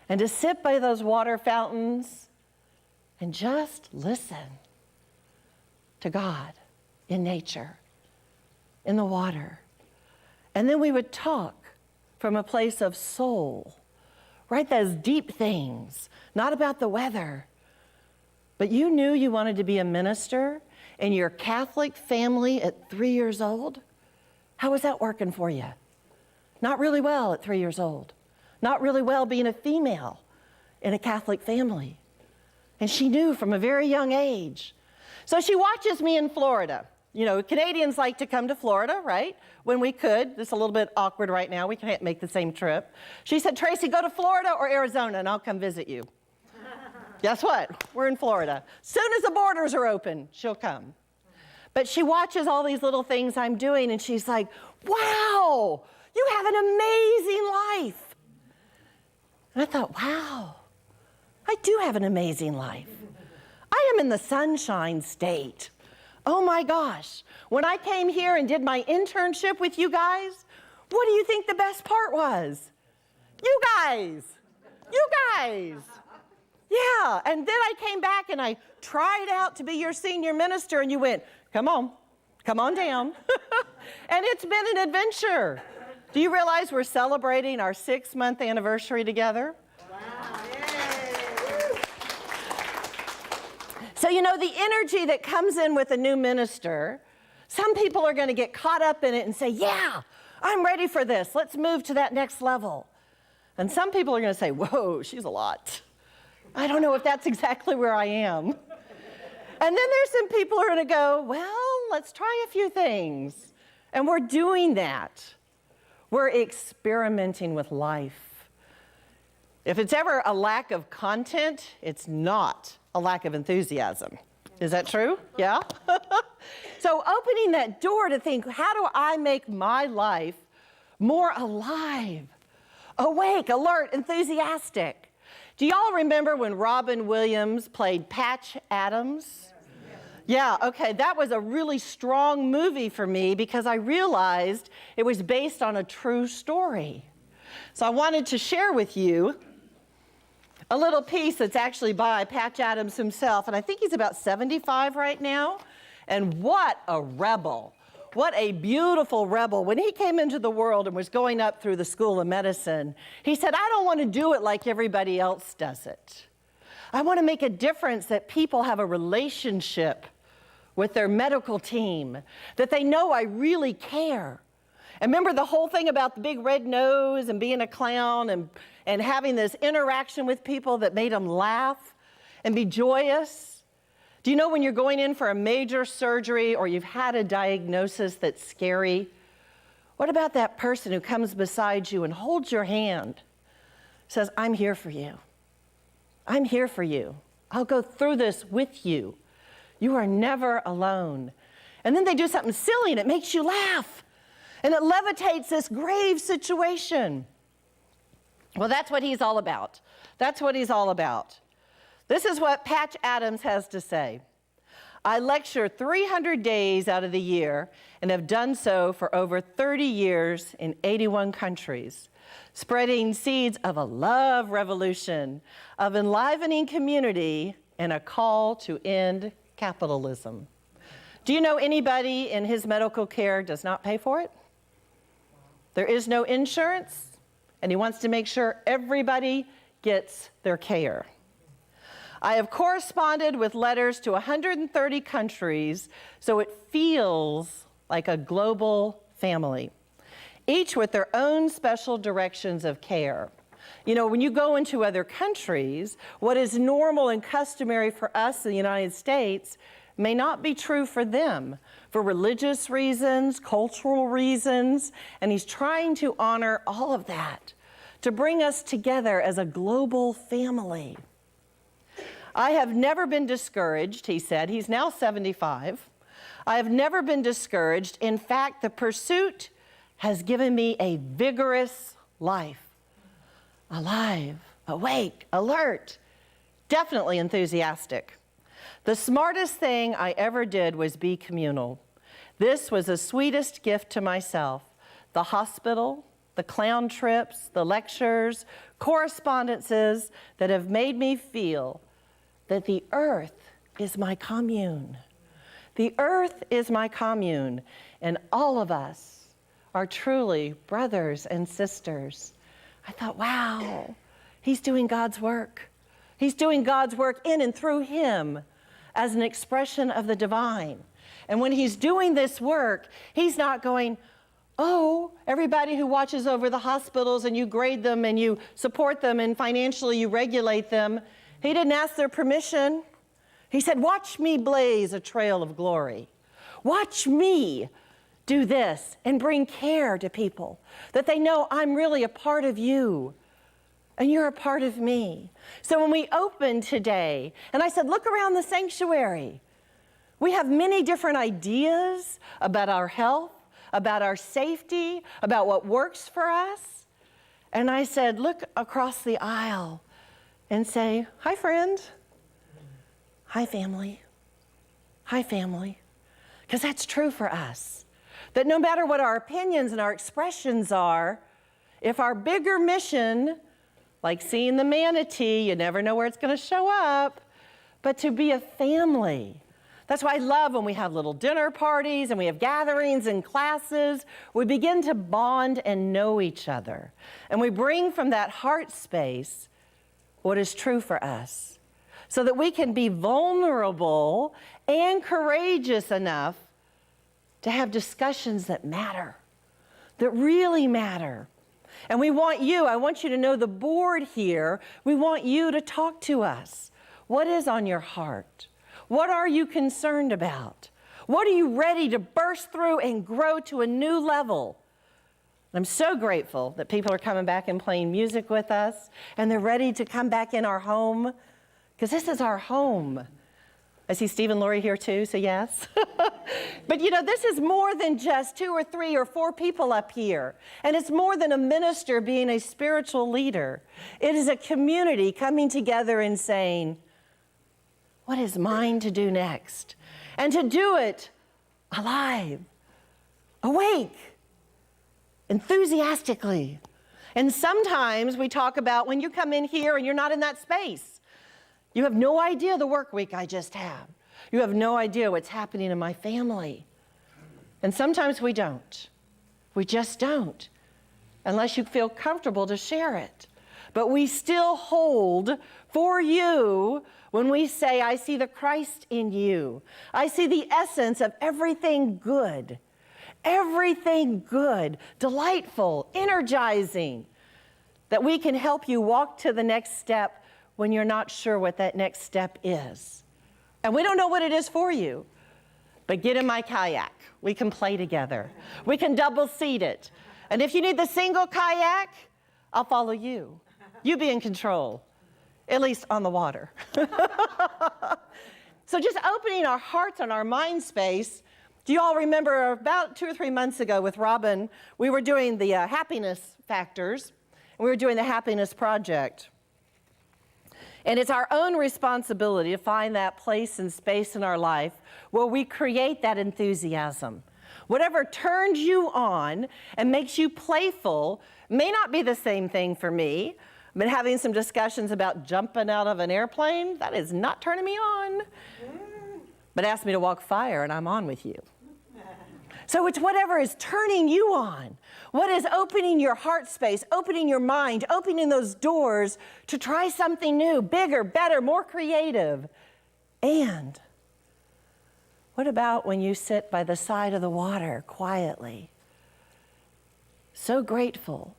and to sit by those water fountains and just listen to God in nature, in the water. And then we would talk from a place of soul, right? Those deep things, not about the weather. But you knew you wanted to be a minister in your Catholic family at 3 years old? How was that working for you? Not really well at 3 years old. Not really well being a female in a Catholic family. And she knew from a very young age. So she watches me in Florida. You know, Canadians like to come to Florida, right? When we could. It's a little bit awkward right now. We can't make the same trip. She said, Tracey, go to Florida or Arizona and I'll come visit you. Guess what? We're in Florida. Soon as the borders are open, she'll come. But she watches all these little things I'm doing and she's like, wow, you have an amazing life. And I thought, wow, I do have an amazing life. I am in the Sunshine State. Oh my gosh. When I came here and did my internship with you guys, what do you think the best part was? You guys. You guys. Yeah, and then I came back and I tried out to be your senior minister and you went, come on down. And it's been an adventure. Do you realize we're celebrating our 6-month anniversary together? Wow. So, you know, the energy that comes in with a new minister, some people are going to get caught up in it and say, yeah, I'm ready for this. Let's move to that next level. And some people are going to say, whoa, she's a lot. I don't know if that's exactly where I am. And then there's some people who are going to go, well, let's try a few things. And we're doing that. We're experimenting with life. If it's ever a lack of content, it's not a lack of enthusiasm. Is that true? Yeah? So opening that door to think, how do I make my life more alive, awake, alert, enthusiastic? Do y'all remember when Robin Williams played Patch Adams? Yeah, okay, that was a really strong movie for me because I realized it was based on a true story. So I wanted to share with you a little piece that's actually by Patch Adams himself, and I think he's about 75 right now. And what a rebel. What a beautiful rebel. When he came into the world and was going up through the School of Medicine, he said, I don't want to do it like everybody else does it. I want to make a difference that people have a relationship with their medical team, that they know I really care. And remember the whole thing about the big red nose and being a clown and having this interaction with people that made them laugh and be joyous? Do you know when you're going in for a major surgery or you've had a diagnosis that's scary? What about that person who comes beside you and holds your hand, says, I'm here for you. I'm here for you. I'll go through this with you. You are never alone. And then they do something silly and it makes you laugh. And it levitates this grave situation. Well, that's what he's all about. That's what he's all about. This is what Patch Adams has to say. I lecture 300 days out of the year and have done so for over 30 years in 81 countries. spreading seeds of a love revolution, of enlivening community, and a call to end capitalism. Do you know anybody in his medical care does not pay for it? There is no insurance, and he wants to make sure everybody gets their care. I have corresponded with letters to 130 countries, so it feels like a global family, each with their own special directions of care. You know, when you go into other countries, what is normal and customary for us in the United States may not be true for them, for religious reasons, cultural reasons, and he's trying to honor all of that, to bring us together as a global family. I have never been discouraged, he said. He's now 75. I have never been discouraged. In fact, the pursuit has given me a vigorous life. Alive, awake, alert, definitely enthusiastic. The smartest thing I ever did was be communal. This was the sweetest gift to myself. The hospital, the clown trips, the lectures, correspondences that have made me feel that the earth is my commune. The earth is my commune, and all of us are truly brothers and sisters. I thought, wow, he's doing God's work. He's doing God's work in and through him as an expression of the divine. And when he's doing this work, he's not going, oh, everybody who watches over the hospitals and you grade them and you support them and financially you regulate them. He didn't ask their permission. He said, watch me blaze a trail of glory. Watch me do this and bring care to people, that they know I'm really a part of you and you're a part of me. So when we opened today, and I said, look around the sanctuary. We have many different ideas about our health, about our safety, about what works for us. And I said, look across the aisle and say, hi, friend. Hi, family. Hi, family. Because that's true for us. That no matter what our opinions and our expressions are, if our bigger mission, like seeing the manatee, you never know where it's going to show up, but to be a family. That's why I love when we have little dinner parties and we have gatherings and classes. We begin to bond and know each other. And we bring from that heart space what is true for us, so that we can be vulnerable and courageous enough to have discussions that matter, that really matter. And we want you, I want you to know the board here, we want you to talk to us. What is on your heart? What are you concerned about? What are you ready to burst through and grow to a new level? I'm so grateful that people are coming back and playing music with us, and they're ready to come back in our home, because this is our home. I see Steve and Lori here too, so yes. But you know, this is more than just 2 or 3 or 4 people up here. And it's more than a minister being a spiritual leader. It is a community coming together and saying, what is mine to do next? And to do it alive, awake, enthusiastically. And sometimes we talk about when you come in here and you're not in that space. You have no idea the work week I just had. You have no idea what's happening in my family. And sometimes we don't. We just don't, unless you feel comfortable to share it. But we still hold for you when we say, I see the Christ in you. I see the essence of everything good, delightful, energizing, that we can help you walk to the next step when you're not sure what that next step is. And we don't know what it is for you, but get in my kayak. We can play together. We can double seat it. And if you need the single kayak, I'll follow you. You be in control, at least on the water. So just opening our hearts and our mind space. Do you all remember about 2 or 3 months ago with Robin, we were doing the happiness factors, and we were doing the happiness project. And it's our own responsibility to find that place and space in our life where we create that enthusiasm, Whatever turns you on and makes you playful may not be the same thing for me. I've been having some discussions about jumping out of an airplane. That is not turning me on. But ask me to walk fire and I'm on with you. So it's whatever is turning you on. What is opening your heart space, opening your mind, opening those doors to try something new, bigger, better, more creative. And what about when you sit by the side of the water quietly, so grateful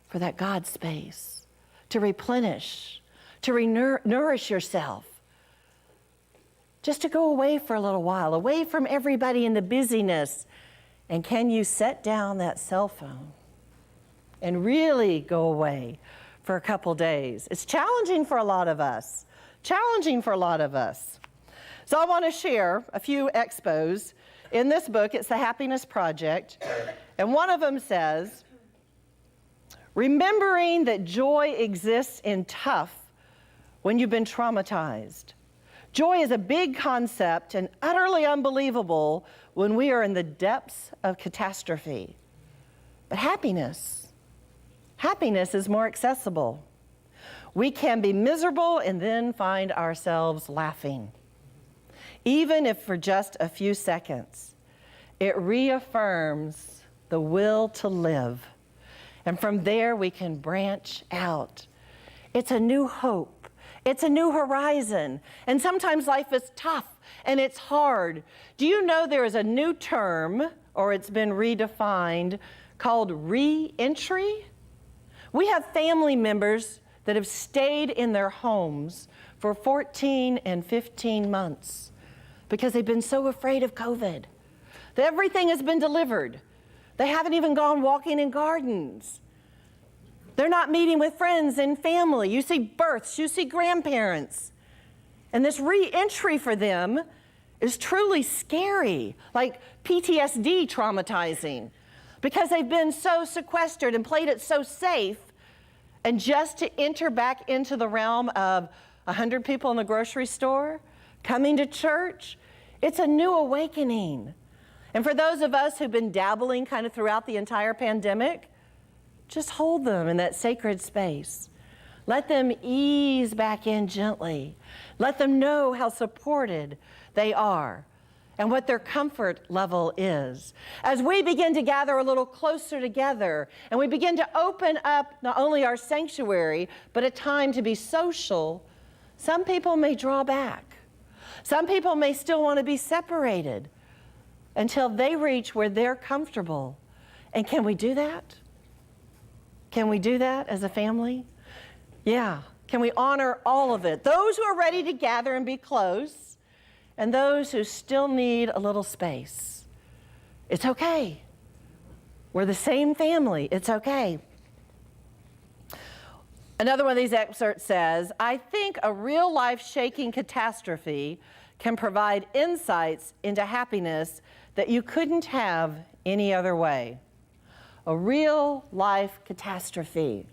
for that God space, to replenish, to nourish yourself, just to go away for a little while, away from everybody in the busyness. And can you set down that cell phone and really go away for a couple days? It's challenging for a lot of us, So I want to share a few expos. In this book, it's the Happiness Project, and one of them says, remembering that joy exists in tough when you've been traumatized. Joy is a big concept and utterly unbelievable when we are in the depths of catastrophe. But happiness is more accessible. We can be miserable and then find ourselves laughing. Even if for just a few seconds, it reaffirms the will to live. And from there, we can branch out. It's a new hope. It's a new horizon. And sometimes life is tough and it's hard. Do you know there is a new term, or it's been redefined, called re-entry? We have family members that have stayed in their homes for 14 and 15 months because they've been so afraid of COVID. That everything has been delivered. They haven't even gone walking in gardens. They're not meeting with friends and family. You see births, you see grandparents. And this re-entry for them is truly scary, like PTSD traumatizing, because they've been so sequestered and played it so safe. And just to enter back into the realm of 100 people in the grocery store, coming to church, it's a new awakening. And for those of us who've been dabbling kind of throughout the entire pandemic, just hold them in that sacred space. Let them ease back in gently. Let them know how supported they are and what their comfort level is. As we begin to gather a little closer together and we begin to open up not only our sanctuary, but a time to be social, some people may draw back. Some people may still want to be separated until they reach where they're comfortable. And can we do that? Can we do that as a family? Yeah. Can we honor all of it? Those who are ready to gather and be close, and those who still need a little space. It's okay. We're the same family. It's okay. Another one of these excerpts says, I think a real life-shaking catastrophe can provide insights into happiness that you couldn't have any other way. A real life catastrophe.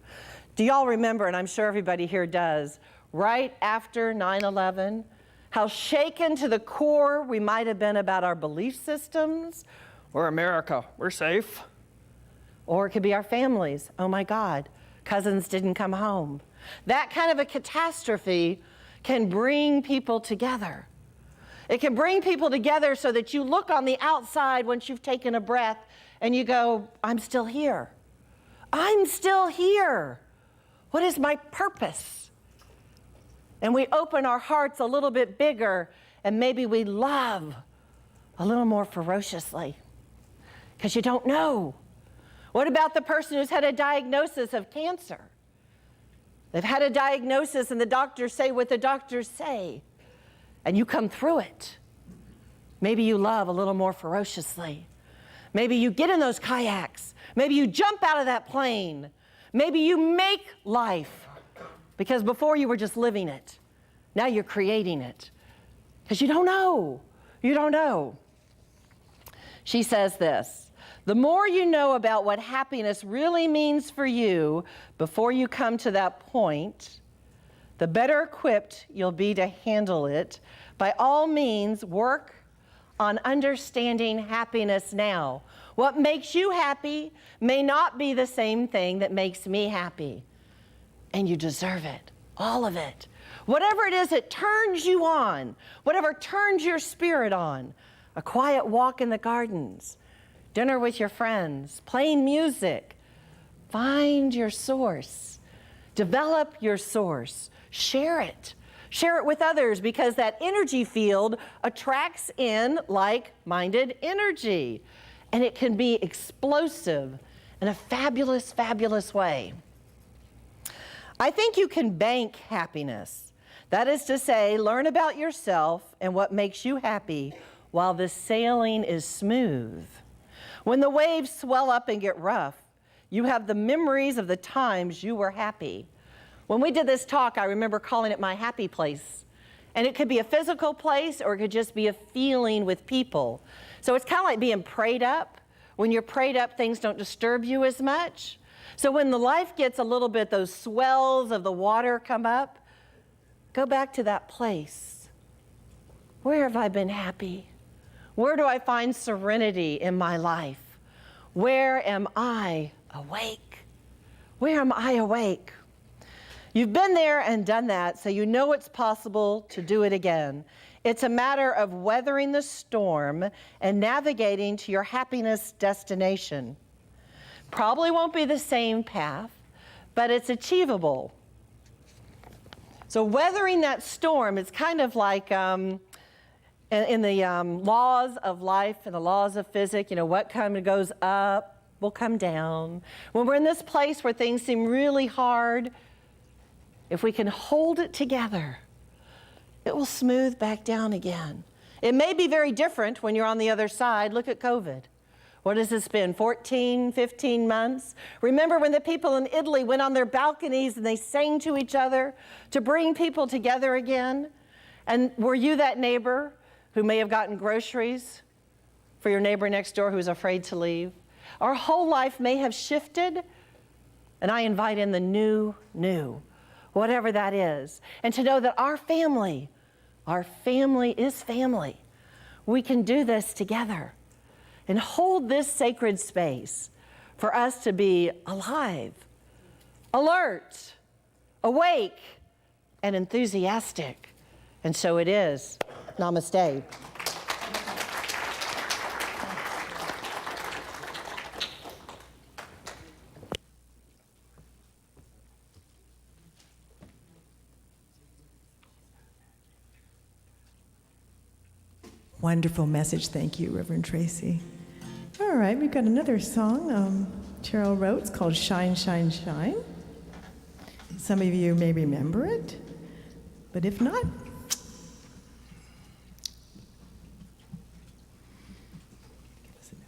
Do y'all remember, and I'm sure everybody here does, right after 9/11, how shaken to the core we might have been about our belief systems? We're America, we're safe. Or it could be our families. Oh my God, cousins didn't come home. That kind of a catastrophe can bring people together. It can bring people together so that you look on the outside once you've taken a breath and you go, I'm still here. I'm still here. What is my purpose? And we open our hearts a little bit bigger, and maybe we love a little more ferociously, because you don't know. What about the person who's had a diagnosis of cancer? They've had a diagnosis and the doctors say what the doctors say, and you come through it. Maybe you love a little more ferociously. Maybe you get in those kayaks. Maybe you jump out of that plane. Maybe you make life, because before you were just living it. Now you're creating it, because you don't know. You don't know. She says this, the more you know about what happiness really means for you before you come to that point, the better equipped you'll be to handle it. By all means, work on understanding happiness now. What makes you happy may not be the same thing that makes me happy. And you deserve it, all of it. Whatever it is that turns you on, whatever turns your spirit on, a quiet walk in the gardens, dinner with your friends, playing music, find your source, develop your source, share it. Share it with others, because that energy field attracts in like-minded energy, and it can be explosive in a fabulous, fabulous way. I think you can bank happiness. That is to say, learn about yourself and what makes you happy while the sailing is smooth. When the waves swell up and get rough, you have the memories of the times you were happy. When we did this talk, I remember calling it my happy place. And it could be a physical place, or it could just be a feeling with people. So it's kind of like being prayed up. When you're prayed up, things don't disturb you as much. So when the life gets a little bit, those swells of the water come up, go back to that place. Where have I been happy? Where do I find serenity in my life? Where am I awake? Where am I awake? You've been there and done that, so you know it's possible to do it again. It's a matter of weathering the storm and navigating to your happiness destination. Probably won't be the same path, but it's achievable. So weathering that storm is kind of like in the laws of life and the laws of physics, what goes up will come down. When we're in this place where things seem really hard, if we can hold it together, it will smooth back down again. It may be very different when you're on the other side. Look at COVID. What has this been, 14, 15 months? Remember when the people in Italy went on their balconies and they sang to each other to bring people together again? And were you that neighbor who may have gotten groceries for your neighbor next door who's afraid to leave? Our whole life may have shifted, and I invite in the new, whatever that is. And to know that our family is family. We can do this together and hold this sacred space for us to be alive, alert, awake, and enthusiastic. And so it is. Namaste. Wonderful message. Thank you, Reverend Tracey. All right, we've got another song Cheryl wrote. It's called Shine, Shine, Shine. Some of you may remember it, but if not, give us a note.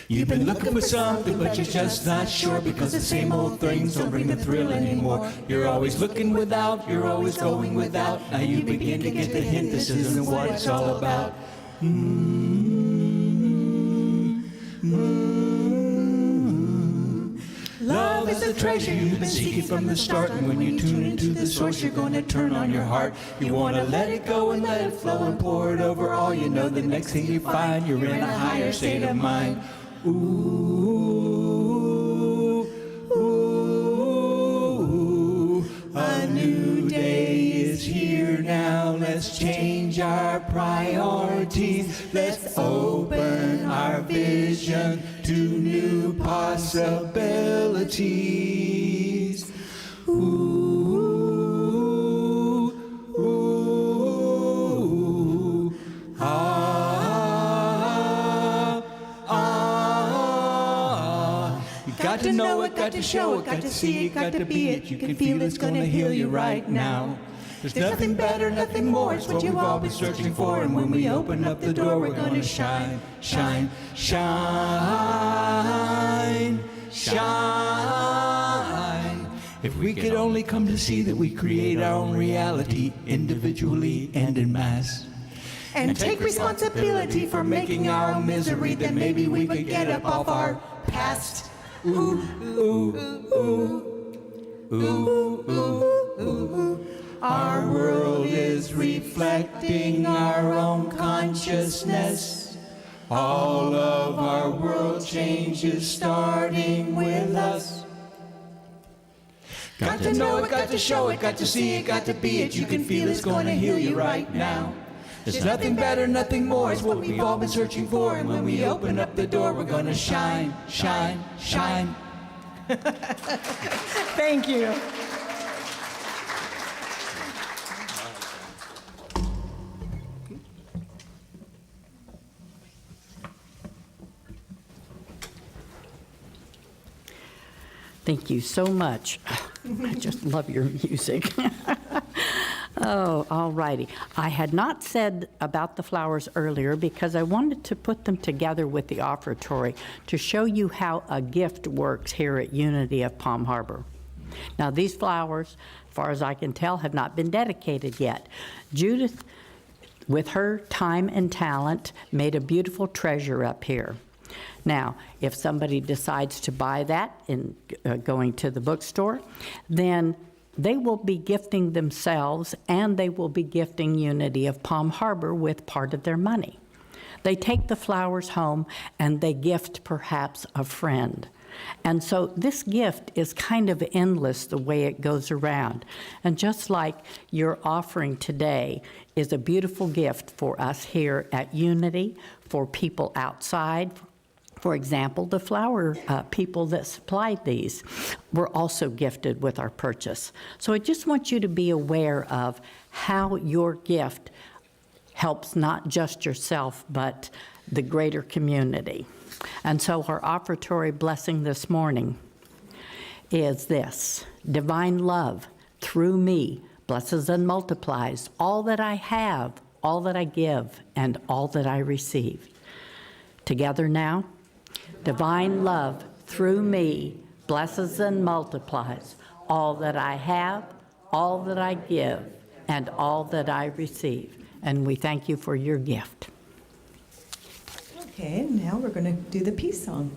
You've been looking for something, but you're just not sure, because the same old things don't bring the thrill anymore. You're always looking without, you're always going without. Now you begin to get the hint, this isn't what it's all about. Love is the treasure you've been seeking from the start, and when you tune into the source, you're going to turn on your heart. You want to let it go and let it flow and pour it over all. You know the next thing you find, you're in a higher state of mind. Ooh, ooh, a new day is here now. Let's change our priorities. Let's open our vision to new possibilities. Ooh, ooh, ah, ah. You got to know it, got to show it, got to see it, got to be it. You can feel it's gonna heal you right now. There's nothing better, nothing more, it's what you've all been searching for. And when we open up the door, we're gonna shine, shine, shine, shine. If we could only come to see that we create our own reality, individually and in mass, and take responsibility for making our own misery, then maybe we could get up off our past. Ooh, ooh, ooh. Our world is reflecting our own consciousness. All of our world change is starting with us. Got to know it, got to show it, got to see it, got to be it. You can feel it's gonna heal you right now. There's nothing better, nothing more. It's what we've all been searching for. And when we open up the door, we're gonna shine, shine, shine. Thank you. Thank you so much. I just love your music. Oh, all righty. I had not said about the flowers earlier because I wanted to put them together with the offertory to show you how a gift works here at Unity of Palm Harbor. Now, these flowers, as far as I can tell, have not been dedicated yet. Judith, with her time and talent, made a beautiful treasure up here. Now, if somebody decides to buy that in going to the bookstore, then they will be gifting themselves and they will be gifting Unity of Palm Harbor with part of their money. They take the flowers home and they gift perhaps a friend. And so this gift is kind of endless the way it goes around. And just like your offering today is a beautiful gift for us here at Unity, for people outside. For example, the flower people that supplied these were also gifted with our purchase. So I just want you to be aware of how your gift helps not just yourself, but the greater community. And so our offertory blessing this morning is this: divine love through me blesses and multiplies all that I have, all that I give, and all that I receive. Together now. Divine love through me blesses and multiplies all that I have, all that I give, and all that I receive. And we thank you for your gift. Okay, now we're going to do the peace song.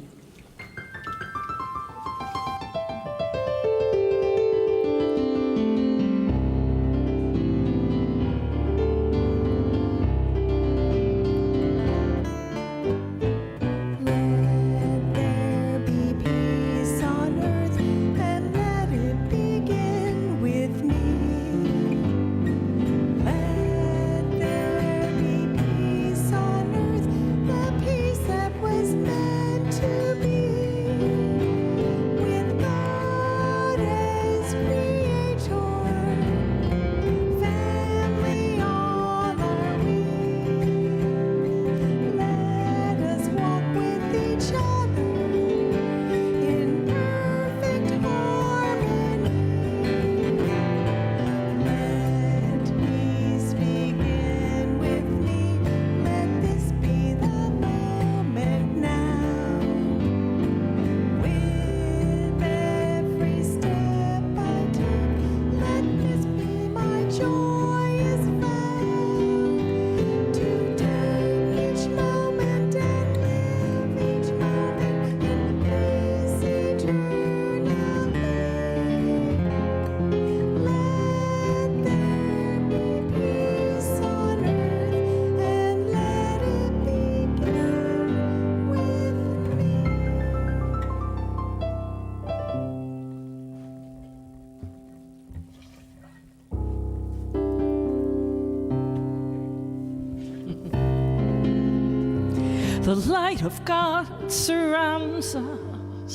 The light of God surrounds us.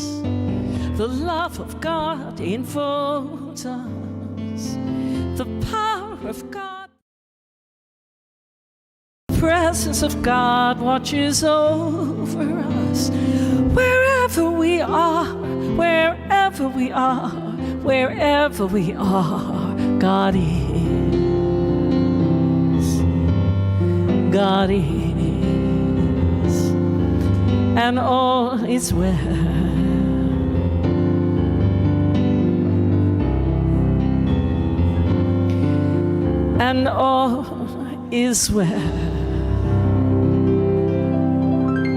The love of God enfolds us. The power of God, the presence of God watches over us. Wherever we are, wherever we are, wherever we are, God is. God is. And all is well. And all is well.